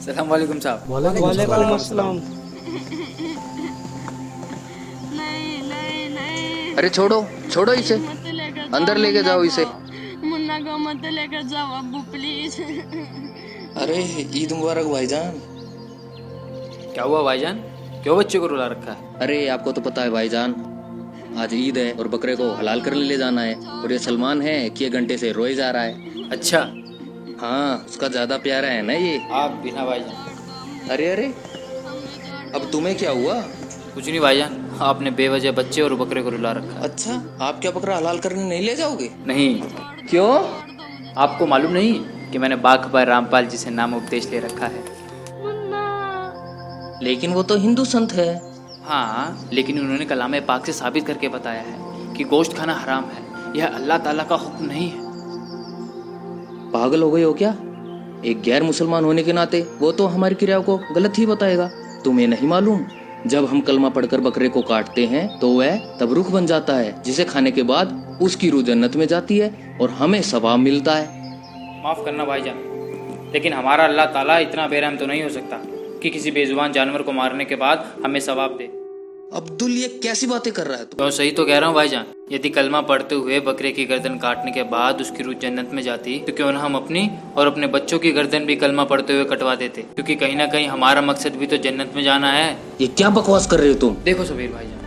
सलाम वालेकुम साहब। वालेकुम अस्सलाम। अरे छोड़ो छोड़ो इसे, अंदर लेके जाओ इसे। मुन्ना को मत लेकर जाओ अब्बू प्लीज। अरे ईद मुबारक भाईजान। क्या हुआ भाईजान, क्यों बच्चे को रुला रखा है? अरे आपको तो पता है भाईजान, आज ईद है और बकरे को हलाल करने ले जाना है, और ये सलमान है कि 1 घंटे से रोए जा रहा है। अच्छा, हाँ उसका ज्यादा प्यारा है ना ये। आप बिना भाईजान। अरे अरे अब तुम्हें क्या हुआ? कुछ नहीं भाईजान, आपने बेवजह बच्चे और बकरे को रुला रखा है। अच्छा, आप क्या बकरा हलाल करने नहीं ले जाओगे? नहीं, क्यों? आपको मालूम नहीं कि मैंने बाखबर रामपाल जी से नाम उपदेश ले रखा है? लेकिन वो तो हिंदू संत है। हाँ, लेकिन उन्होंने कलाम पाक से साबित करके बताया है कि गोश्त खाना हराम है, यह अल्लाह ताला का हुक्म नहीं है। पागल हो गए हो क्या? एक गैर मुसलमान होने के नाते वो तो हमारी क्रिया को गलत ही बताएगा। तुम्हें नहीं मालूम, जब हम कलमा पढ़कर बकरे को काटते हैं तो वह तब रुख बन जाता है, जिसे खाने के बाद उसकी रूह जन्नत में जाती है और हमें सवाब मिलता है। माफ़ करना भाईजान, लेकिन हमारा अल्लाह ताला इतना बेरहम तो नहीं हो सकता कि किसी बेजुबान जानवर को मारने के बाद हमें सवाब दे। अब्दुल ये कैसी बातें कर रहा है तू? तो सही तो कह रहा हूँ भाईजान। यदि कलमा पढ़ते हुए बकरे की गर्दन काटने के बाद उसकी रूह जन्नत में जाती तो क्यों न हम अपनी और अपने बच्चों की गर्दन भी कलमा पढ़ते हुए कटवा देते, क्योंकि कहीं ना कहीं हमारा मकसद भी तो जन्नत में जाना है। ये क्या बकवास कर रहे हो तुम? देखो सबीर भाईजान,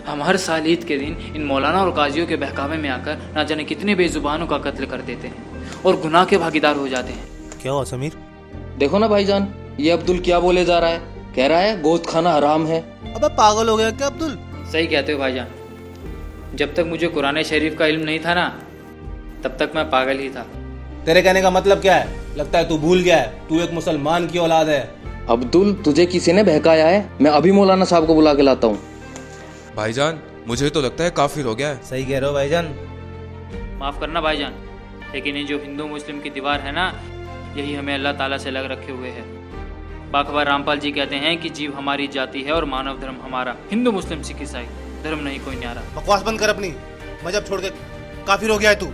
हम हर साल ईद के दिन इन मौलाना और काजियों के बहकावे में आकर ना जाने कितने बेजुबानों का कत्ल कर देते हैं और गुनाह के भागीदार हो जाते हैं। क्या हुआ समीर? देखो ना भाईजान, ये अब्दुल क्या बोले जा रहा है। कह रहा है गोश्त खाना हराम है। अबे पागल हो गया क्या अब्दुल? सही कहते हो भाईजान, जब तक मुझे कुरान शरीफ का इल्म नहीं था ना, तब तक मैं पागल ही था। तेरे कहने का मतलब क्या है? लगता है तू भूल गया है, तू एक मुसलमान की औलाद है। अब्दुल तुझे किसी ने बहकाया है, मैं अभी मौलाना साहब को बुला के लाता हूँ। भाईजान मुझे तो लगता है काफिर हो गया है। सही कह रहे हो भाईजान। माफ़ करना भाईजान, लेकिन ये जो हिंदू मुस्लिम की दीवार है ना, यही हमें अल्लाह ताला से लग रखे हुए है। बाखबर रामपाल जी कहते हैं कि जीव हमारी जाति है और मानव धर्म हमारा। हिंदू मुस्लिम सिख ईसाई धर्म नहीं कोई न्यारा। बकवास बंद कर अपनी, मजहब छोड़ के काफिर हो गया है तू।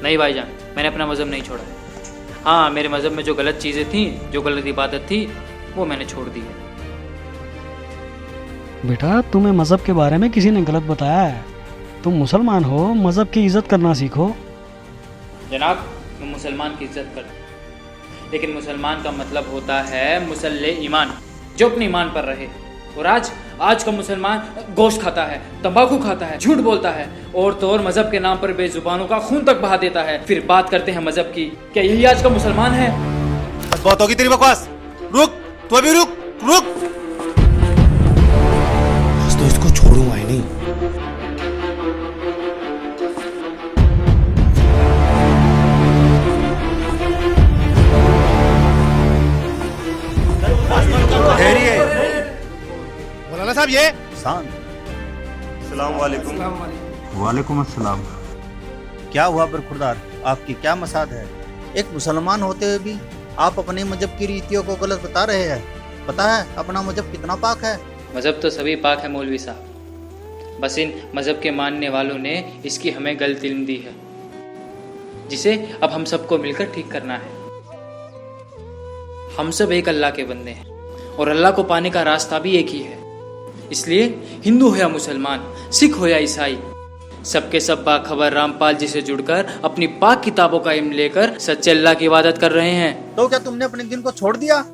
नहीं भाईजान, मैंने अपना मजहब नहीं छोड़ा है। हाँ, मेरे मजहब में जो गलत चीज़ें थी, जो गलत इबादत थी, वो मैंने छोड़ दी है। बेटा, तुम्हें मजहब के बारे में किसी ने गलत बताया है। तुम मुसलमान हो, मजहब की इज्जत करना सीखो। जनाब, मैं मुसलमान की इज्जत करता हूँ, लेकिन मुसलमान का मतलब होता है मुसल्ले ईमान, जो अपने ईमान पर रहे। और आज का मुसलमान गोश्त खाता है, तंबाकू खाता है, झूठ बोलता है और तो और मजहब के नाम पर बेजुबानों का खून तक बहा देता है। फिर बात करते हैं मजहब की। क्या यही आज का मुसलमान है? बस बहुत होगी तेरी बकवास। रुक, तू अभी रुक रुक। आज तो इसको छोड़ूंगा ही नहीं। मौलाना साहब ये अस्सलाम वालेकुम। वालेकुम अस्सलाम। क्या हुआ बरखुरदार, आपकी क्या मसाद है? एक मुसलमान होते हुए भी आप अपने मजहब की रीतियों को गलत बता रहे हैं। पता है अपना मजहब कितना पाक है? मजहब तो सभी पाक है मौलवी साहब, बस इन मजहब के मानने वालों ने इसकी हमें गलत इल्म दी है, जिसे अब हम सबको मिलकर ठीक करना है। हम सब एक अल्लाह के बंदे हैं और अल्लाह को पाने का रास्ता भी एक ही है। इसलिए हिंदू हो या मुसलमान, सिख हो या ईसाई, सबके सब बाखबर रामपाल जी से जुड़कर अपनी पाक किताबों का इल्म लेकर सच्चे अल्लाह की इबादत कर रहे हैं। तो क्या तुमने अपने दिन को छोड़ दिया?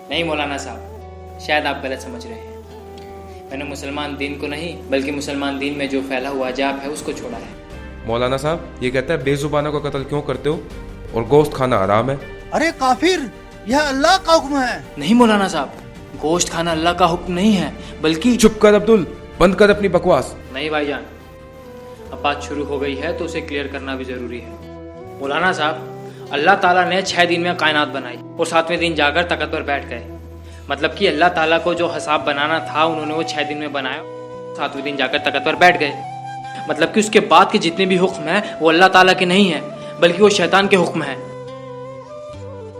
नहीं मौलाना साहब, शायद आप गलत समझ रहे हैं। मैंने मुसलमान दीन को नहीं, बल्कि मुसलमान दीन में जो फैला हुआ अजाब है उसको छोड़ा है। मौलाना साहब ये कहता है बेजुबानों का कत्ल क्यों करते हो और गोश्त खाना हराम है। अरे काफिर, यह अल्लाह का हुक्म है। नहीं मौलाना साहब, गोश्त खाना अल्लाह का हुक्म नहीं है, बल्कि चुप कर अब्दुल, बंद कर अपनी बकवास। नहीं भाईजान, अब बात शुरू हो गई है तो उसे क्लियर करना भी जरूरी है। मौलाना साहब, अल्लाह ताला ने 6 दिन में कायनात बनाई और 7वें दिन जाकर तख्त पर बैठ गए। मतलब कि अल्लाह ताला को जो हिसाब बनाना था उन्होंने वो 6 दिन में बनाया, 7वें दिन जाकर तख्त पर बैठ गए। मतलब कि उसके बाद के जितने भी हुक्म हैं वो अल्लाह ताला के नहीं हैं, बल्कि वो शैतान के हुक्म हैं।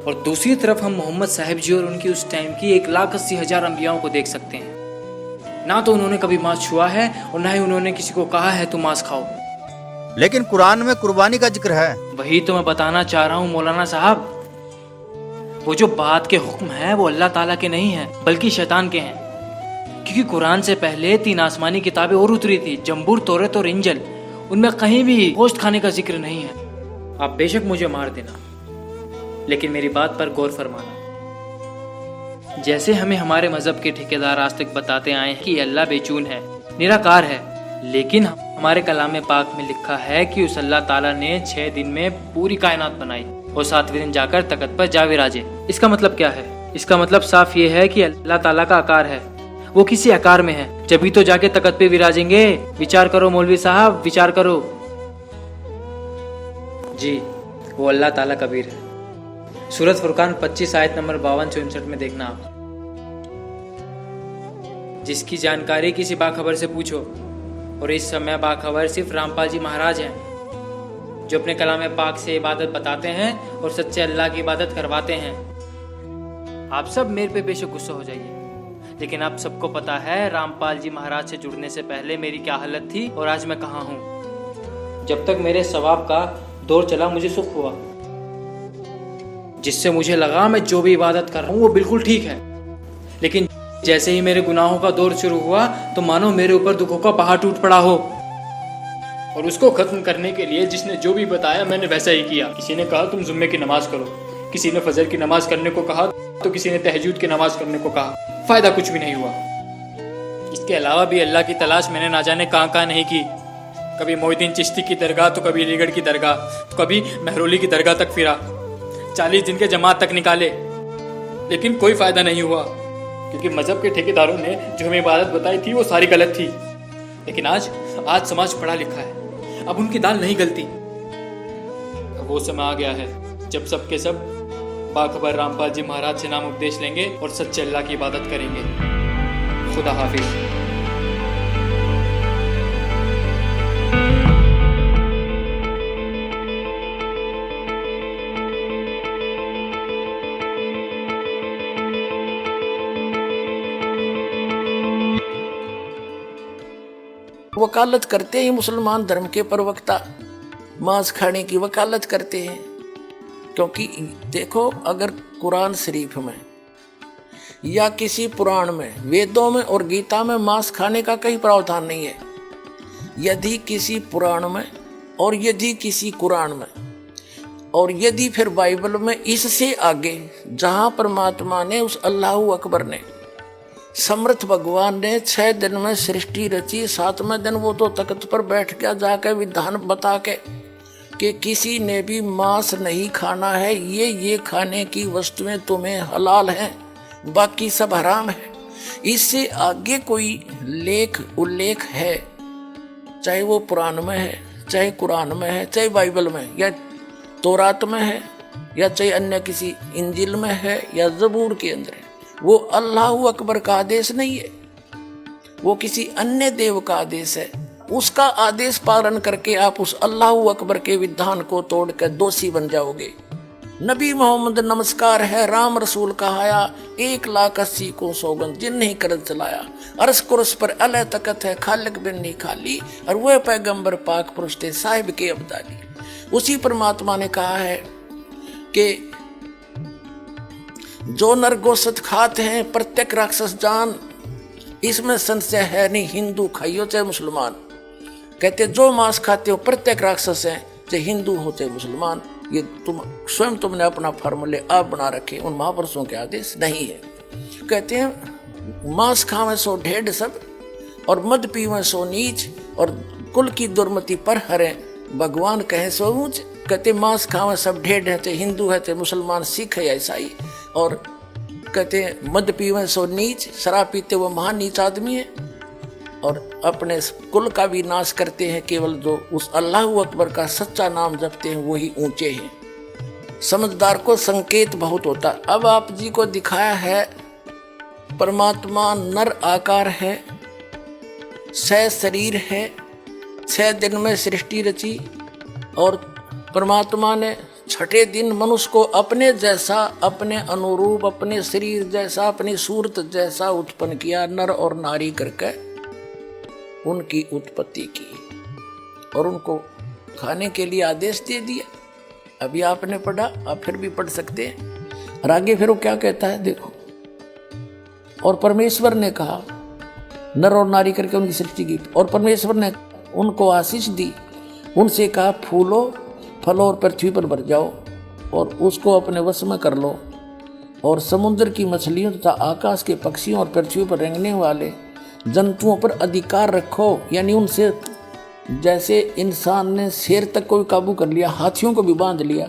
और दूसरी तरफ हम मोहम्मद साहिब जी और उनकी उस टाइम की 1,80,000 अंबियाओं को देख सकते हैं। ना तो उन्होंने कभी मांस छुआ है और ना ही उन्होंने किसी को कहा है तुम मांस खाओ। लेकिन कुरान में कुर्बानी का जिक्र है। वही तो मैं बताना चाह रहा हूँ मौलाना साहब, वो जो बात के हुक्म हैं वो अल्लाह ताला के नहीं हैं, बल्कि शैतान के हैं। क्योंकि कुरान से पहले 3 आसमानी किताबें और उतरी थी, जंबूर, तौरात और इंजिल। उनमें कहीं भी गोश्त खाने का जिक्र नहीं है। आप बेशक मुझे मार देना, लेकिन मेरी बात पर गौर फरमाना। जैसे हमें हमारे मजहब के ठेकेदार आज तक बताते आए हैं कि अल्लाह बेचून है, निराकार है, लेकिन हमारे कलाम पाक में लिखा है कि उस अल्लाह ताला ने 6 दिन में पूरी कायनात बनाई और 7वें दिन जाकर तख्त पर जा विराजे। इसका मतलब क्या है? इसका मतलब साफ ये है कि अल्लाह ताला का आकार है, वो किसी आकार में है, जब भी तो जाके तख्त पे विराजेंगे। विचार करो मौलवी साहब, विचार करो। जी, वो अल्लाह ताला कबीर है। सूरत फुरकान 25 आयत नंबर 52 से 59 में देखना आप। जिसकी जानकारी किसी बाखबर से पूछो, और इस समय बाखबर सिर्फ रामपाल जी महाराज हैं, जो अपने कलाम पाक से इबादत बताते हैं और सच्चे अल्लाह की इबादत करवाते हैं। आप सब मेरे पे बेशक गुस्सा हो जाइए, लेकिन आप सबको पता है रामपाल जी महाराज से जुड़ने से पहले मेरी क्या हालत थी और आज मैं कहाँ हूँ। जब तक मेरे सवाब का दौर चला मुझे सुख हुआ, जिससे मुझे लगा मैं जो भी इबादत कर रहा हूँ वो बिल्कुल ठीक है। लेकिन जैसे ही मेरे गुनाहों का दौर शुरू हुआ तो मानो मेरे ऊपर दुखों का पहाड़ टूट पड़ा हो। और उसको खत्म करने के लिए जिसने जो भी बताया मैंने वैसा ही किया। किसी ने कहा तुम जुम्मे की नमाज करो, किसी ने फजर की नमाज करने को कहा, तो किसी ने तहज्जुद की नमाज करने को कहा। फायदा कुछ भी नहीं हुआ। इसके अलावा भी अल्लाह की तलाश मैंने ना जाने कहाँ नहीं की। कभी मोहिद्दीन चिश्ती की दरगाह, तो कभी अलीगढ़ की दरगाह, तो कभी महरौली की दरगाह तक फिरा। 40 दिन के जमात तक निकाले, लेकिन कोई फायदा नहीं हुआ, क्योंकि मजहब के ठेकेदारों ने जो हमें इबादत बताई थी वो सारी गलत थी। लेकिन आज समाज पढ़ा लिखा है, अब उनकी दाल नहीं गलती। अब वो समय आ गया है जब सबके सब बाखबर रामपाल जी महाराज से नाम उपदेश लेंगे और सच्चे अल्लाह की इबादत करेंगे। खुदा हाफिज। वकालत करते हैं मुसलमान धर्म के प्रवक्ता, मांस खाने की वकालत करते हैं। क्योंकि देखो, अगर कुरान शरीफ में या किसी पुराण में, वेदों में और गीता में मांस खाने का कहीं प्रावधान नहीं है। यदि किसी पुराण में और यदि किसी कुरान में और यदि फिर बाइबल में, इससे आगे जहाँ परमात्मा ने, उस अल्लाहु अकबर ने, समर्थ भगवान ने 6 दिन में सृष्टि रची, 7वें दिन वो तो तख्त पर बैठ गया जाके विधान बता के कि किसी ने भी मांस नहीं खाना है, ये खाने की वस्तुएं तुम्हें हलाल हैं, बाकी सब हराम है। इससे आगे कोई लेख उल्लेख है, चाहे वो पुराण में है, चाहे कुरान में है, चाहे बाइबल में या तौरात में है, या चाहे अन्य किसी इंजिल में है या ज़बूर के अंदर है, वो अल्लाहु अकबर का आदेश नहीं है, वो किसी अन्य देव का आदेश है। उसका आदेश पालन करके आप उस अल्लाहु अकबर के विधान को तोड़कर दोषी बन जाओगे। नबी मोहम्मद नमस्कार है, राम रसूल कहाया, 1,80,000 को सौगंध जिन नहीं कर चलाया, अर्श कुर्स पर अल तकत है, खालिक बिन नहीं खाली, और वह पैगंबर पाक पुरुष थे साहिब के अब्दाली। उसी परमात्मा ने कहा है कि जो नर गोश्त खाते हैं प्रत्येक राक्षस जान, इसमें संशय है नहीं, हिंदू खाइयो चाहे मुसलमान। कहते जो मांस खाते हो प्रत्येक राक्षस हैं, चाहे हिंदू हो चाहे मुसलमान। ये तुमने अपना फार्मूले आप बना रखे, उन महापुरुषों के आदेश नहीं है। कहते हैं मांस खावे सो ढेढ़ सब, और मद पीवे सो नीच, और कुल की दुर्मति पर हरे, भगवान कहे सो ऊंच। कहते मांस खावे सब ढेढ़ है, चाहे हिंदू है चाहे मुसलमान, सिख है या ईसाई। और कहते हैं मद पीवे सो नीच, शराब पीते वो महान नीच आदमी है, और अपने कुल का भी नाश करते हैं। केवल जो उस अल्लाहु अकबर का सच्चा नाम जपते हैं वही ऊंचे हैं। समझदार को संकेत बहुत होता। अब आप जी को दिखाया है परमात्मा नर आकार है, 6 शरीर है, 6 दिन में सृष्टि रची और परमात्मा ने छठे दिन मनुष्य को अपने जैसा, अपने अनुरूप, अपने शरीर जैसा, अपनी सूरत जैसा उत्पन्न किया, नर और नारी करके उनकी उत्पत्ति की और उनको खाने के लिए आदेश दे दिया। अभी आपने पढ़ा, आप फिर भी पढ़ सकते हैं। और आगे फिर वो क्या कहता है देखो, और परमेश्वर ने कहा, नर और नारी करके उनकी सृष्टि की, और परमेश्वर ने उनको आशीष दी, उनसे कहा फूलो फलो और पृथ्वी पर भर जाओ और उसको अपने वश में कर लो, और समुद्र की मछलियों तथा आकाश के पक्षियों और पृथ्वी पर रेंगने वाले जंतुओं पर अधिकार रखो। यानी उनसे जैसे इंसान ने शेर तक को भी काबू कर लिया, हाथियों को भी बांध लिया,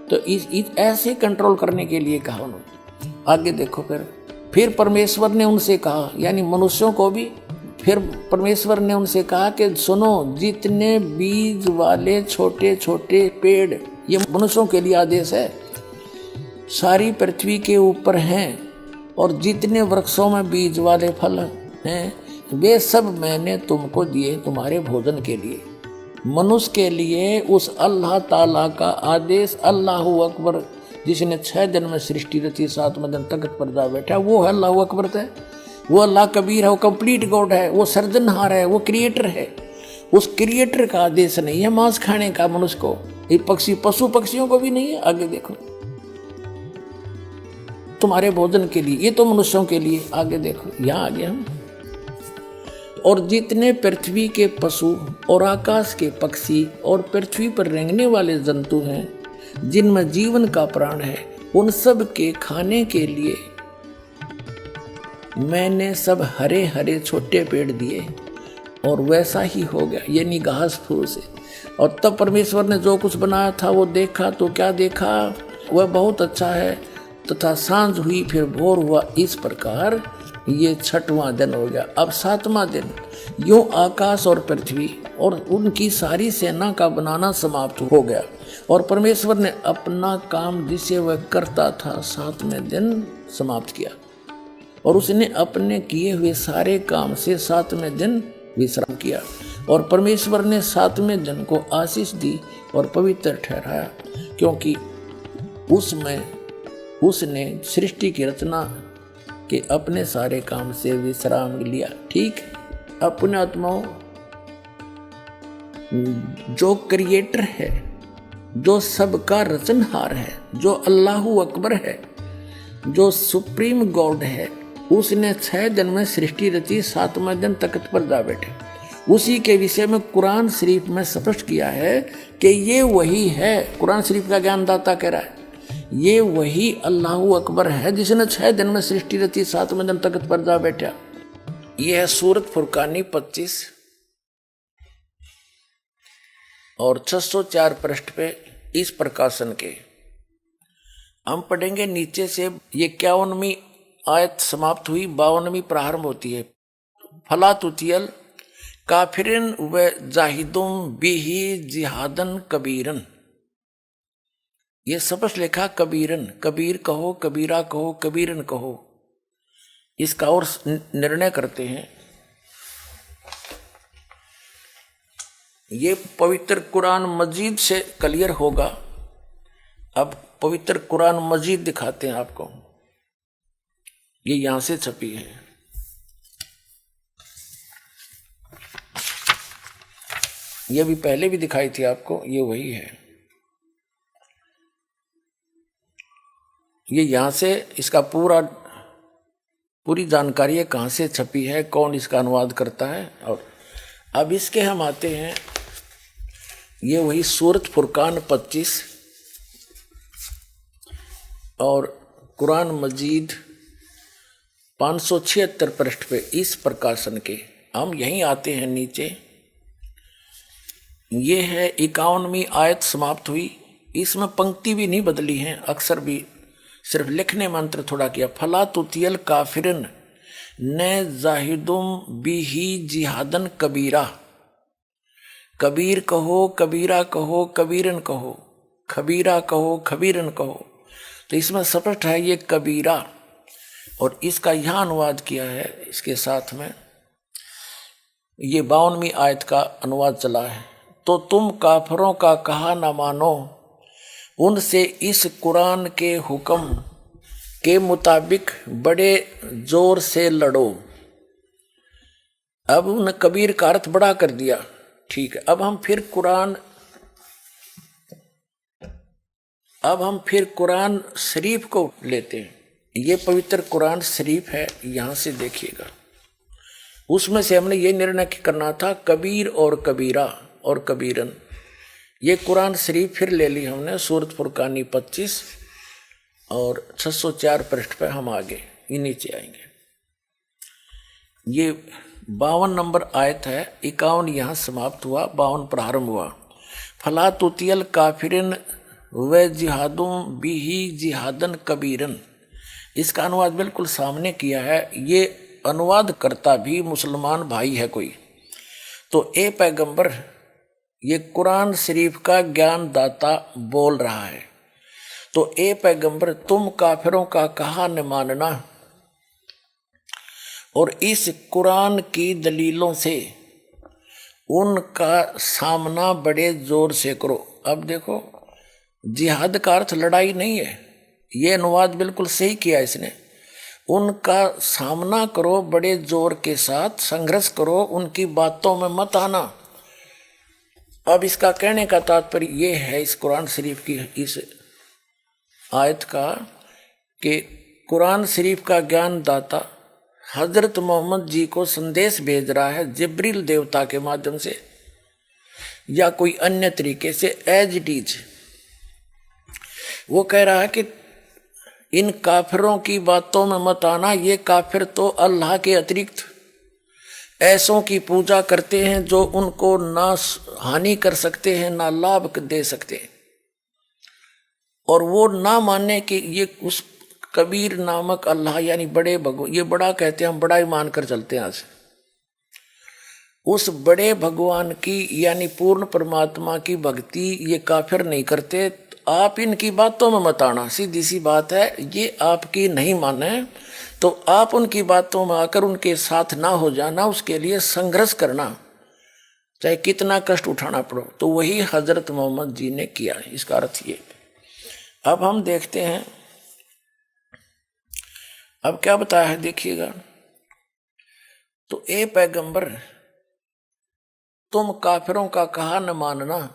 तो इस ऐसे कंट्रोल करने के लिए कहा उन्होंने। आगे देखो फिर परमेश्वर ने उनसे कहा, यानी मनुष्यों को भी, फिर परमेश्वर ने उनसे कहा कि सुनो, जितने बीज वाले छोटे छोटे पेड़, ये मनुष्यों के लिए आदेश है, सारी पृथ्वी के ऊपर हैं, और जितने वृक्षों में बीज वाले फल हैं वे सब मैंने तुमको दिए तुम्हारे भोजन के लिए। मनुष्य के लिए उस अल्लाह ताला का आदेश, अल्लाहु अकबर, जिसने 6 दिन में सृष्टि रची, 7वें दिन तख्त पर जा बैठा, वो है अल्लाहु अकबर है। वो अल्लाह कबीर है, वो कंप्लीट गॉड है, वो सर्जनहार है, वो क्रिएटर है। उस क्रिएटर का आदेश नहीं है मांस खाने का मनुष्य को, ये पशु पक्षियों को भी नहीं है। आगे देखो, तुम्हारे भोजन के लिए, ये तो मनुष्यों के लिए। आगे देखो, यहाँ आगे हम, और जितने पृथ्वी के पशु और आकाश के पक्षी और पृथ्वी पर रेंगने वाले जंतु हैं, जिनमें जीवन का प्राण है, उन सब के खाने के लिए मैंने सब हरे हरे छोटे पेड़ दिए, और वैसा ही हो गया, यानी घास फूस से। और तब परमेश्वर ने जो कुछ बनाया था वो देखा, तो क्या देखा, वह बहुत अच्छा है। तथा सांझ हुई, फिर भोर हुआ, इस प्रकार ये 6वां दिन हो गया। अब 7वां दिन, यूं आकाश और पृथ्वी और उनकी सारी सेना का बनाना समाप्त हो गया, और परमेश्वर ने अपना काम जिसे वह करता था 7वें दिन समाप्त किया, और उसने अपने किए हुए सारे काम से 7वें दिन विश्राम किया। और परमेश्वर ने 7वें दिन को आशीष दी और पवित्र ठहराया, क्योंकि उसमें उसने सृष्टि की रचना के अपने सारे काम से विश्राम लिया। ठीक, अपने आत्माओं, जो क्रिएटर है, जो सबका रचनहार है, जो अल्लाहु अकबर है, जो सुप्रीम गॉड है, उसने 6 दिन में सृष्टि रची, 7वें दिन तख्त पर जा बैठे। उसी के विषय में कुरान शरीफ में स्पष्ट किया है कि ये वही है। कुरान शरीफ का ज्ञानदाता कह रहा है, ये वही अल्लाहु अकबर है जिसने 6 दिन में सृष्टि रची, 7वें दिन तख्त पर जा बैठा। यह है सूरत फुरकानी 25 और 604 पृष्ठ पे इस प्रकाशन के हम पढ़ेंगे नीचे से। ये 51वीं आयत समाप्त हुई, 52वीं प्रारंभ होती है। फला तुतियल काफिरन व जाहिदुम बिही जिहादन कबीरन। ये स्पष्ट लिखा कबीरन, कबीर कहो, कबीरा कहो, कबीरन कहो। इसका और निर्णय करते हैं। ये पवित्र कुरान मजीद से क्लियर होगा। अब पवित्र कुरान मजीद दिखाते हैं आपको, ये यहां से छपी है। ये भी पहले भी दिखाई थी आपको, ये वही है। ये यहां से इसका पूरी जानकारी है, कहां से छपी है, कौन इसका अनुवाद करता है। और अब इसके हम आते हैं, ये वही सूरत फुरकान 25 और कुरान मजीद 576 पृष्ठ पे इस प्रकाशन के। हम यहीं आते हैं नीचे। ये है 51वीं आयत समाप्त हुई। इसमें पंक्ति भी नहीं बदली है, अक्सर भी सिर्फ लिखने मंत्र थोड़ा किया। फला तुतियल काफिरन न जाहिदुम बिही जिहादन कबीरा। कबीर कहो, कबीरा कहो, कबीरन कहो, खबीरा कहो, खबीरन कहो। तो इसमें स्पष्ट है ये कबीरा, और इसका यहाँ अनुवाद किया है इसके साथ में ये 52वीं आयत का अनुवाद चला है। तो तुम काफिरों का कहा न मानो, उनसे इस कुरान के हुक्म के मुताबिक बड़े जोर से लड़ो। अब उन कबीर का अर्थ बड़ा कर दिया, ठीक है। अब हम फिर कुरान शरीफ को लेते हैं। ये पवित्र कुरान शरीफ है, यहाँ से देखिएगा। उसमें से हमने ये निर्णय करना था कबीर और कबीरा और कबीरन। ये कुरान शरीफ फिर ले ली हमने, सूरत फुरकानी 25 और 604 पृष्ठ पे हम आगे ये नीचे आएंगे। ये 52 नंबर आयत है, 51 यहाँ समाप्त हुआ, 52 प्रारंभ हुआ। फला तुतियल काफिरिन व जिहादों बिही जिहादन कबीरन। इसका अनुवाद बिल्कुल सामने किया है। ये अनुवाद करता भी मुसलमान भाई है कोई। तो ए पैगंबर, ये कुरान शरीफ का ज्ञान दाता बोल रहा है। तो ए पैगंबर, तुम काफिरों का कहा न मानना और इस कुरान की दलीलों से उनका सामना बड़े जोर से करो। अब देखो, जिहाद का अर्थ लड़ाई नहीं है, ये अनुवाद बिल्कुल सही किया इसने। उनका सामना करो बड़े जोर के साथ, संघर्ष करो, उनकी बातों में मत आना। अब इसका कहने का तात्पर्य ये है इस कुरान शरीफ की इस आयत का कि कुरान शरीफ का ज्ञान दाता हजरत मोहम्मद जी को संदेश भेज रहा है जिब्रील देवता के माध्यम से या कोई अन्य तरीके से, एज इट इज। वो कह रहा है कि इन काफिरों की बातों में मत आना। ये काफिर तो अल्लाह के अतिरिक्त ऐसों की पूजा करते हैं जो उनको ना हानि कर सकते हैं ना लाभ दे सकते हैं। और वो ना मानने कि ये उस कबीर नामक अल्लाह यानी बड़े भगवान, ये बड़ा कहते हैं, हम बड़ा ही मान कर चलते हैं आज। उस बड़े भगवान की यानी पूर्ण परमात्मा की भक्ति ये काफिर नहीं करते। आप इनकी बातों में मत आना, सीधी सी बात है। ये आपकी नहीं माने तो आप उनकी बातों में आकर उनके साथ ना हो जाना, उसके लिए संघर्ष करना, चाहे कितना कष्ट उठाना पड़ो। तो वही हजरत मोहम्मद जी ने किया, इसका अर्थ ये। अब हम देखते हैं अब क्या बताया है, देखिएगा। तो ए पैगंबर, तुम काफिरों का कहा न मानना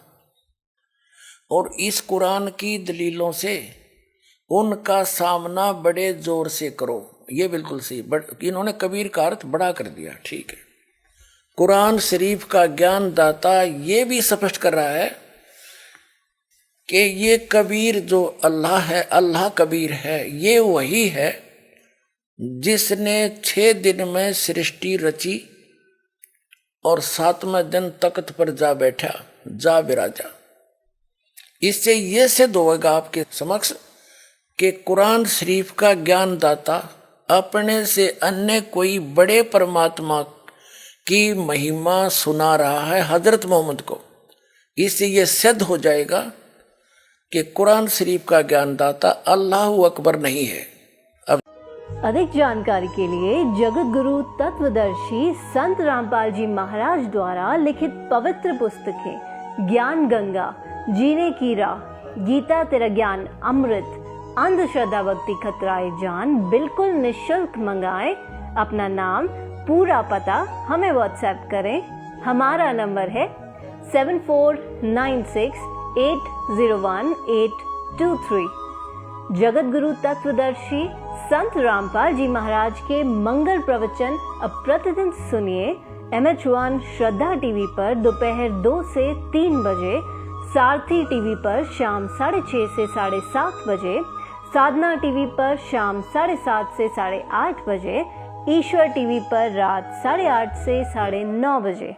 और इस कुरान की दलीलों से उनका सामना बड़े जोर से करो। ये बिल्कुल सही, इन्होंने कबीर का अर्थ बड़ा कर दिया, ठीक है। कुरान शरीफ का ज्ञान दाता ये भी स्पष्ट कर रहा है कि ये कबीर जो अल्लाह है, अल्लाह कबीर है, ये वही है जिसने 6 दिन में सृष्टि रची और 7वें दिन तख्त पर जा बैठा, जा विराजा। इससे ये सिद्ध होगा आपके समक्ष कि कुरान शरीफ का ज्ञान दाता अपने से अन्य कोई बड़े परमात्मा की महिमा सुना रहा है हजरत मोहम्मद को। इससे ये सिद्ध हो जाएगा कि कुरान शरीफ का ज्ञान दाता अल्लाह अकबर नहीं है। अधिक जानकारी के लिए जगत गुरु तत्वदर्शी संत रामपाल जी महाराज द्वारा लिखित पवित्र पुस्तकें ज्ञान गंगा, जीने की राह, गीता तेरा ज्ञान अमृत, अंधश्रद्धा भक्ति खतराए जान बिल्कुल निःशुल्क मंगाएं। अपना नाम, पूरा पता हमें व्हाट्सएप करें। हमारा नंबर है 7496801823। जगत गुरु तत्वदर्शी संत रामपाल जी महाराज के मंगल प्रवचन अब प्रतिदिन सुनिए MH1 श्रद्धा टीवी पर दोपहर 2 से 3 बजे, सारथी टीवी पर शाम 6:30 से 7:30 बजे, साधना टीवी पर शाम 7:30 से 8:30 बजे, ईश्वर टीवी पर रात 8:30 से 9:30 बजे।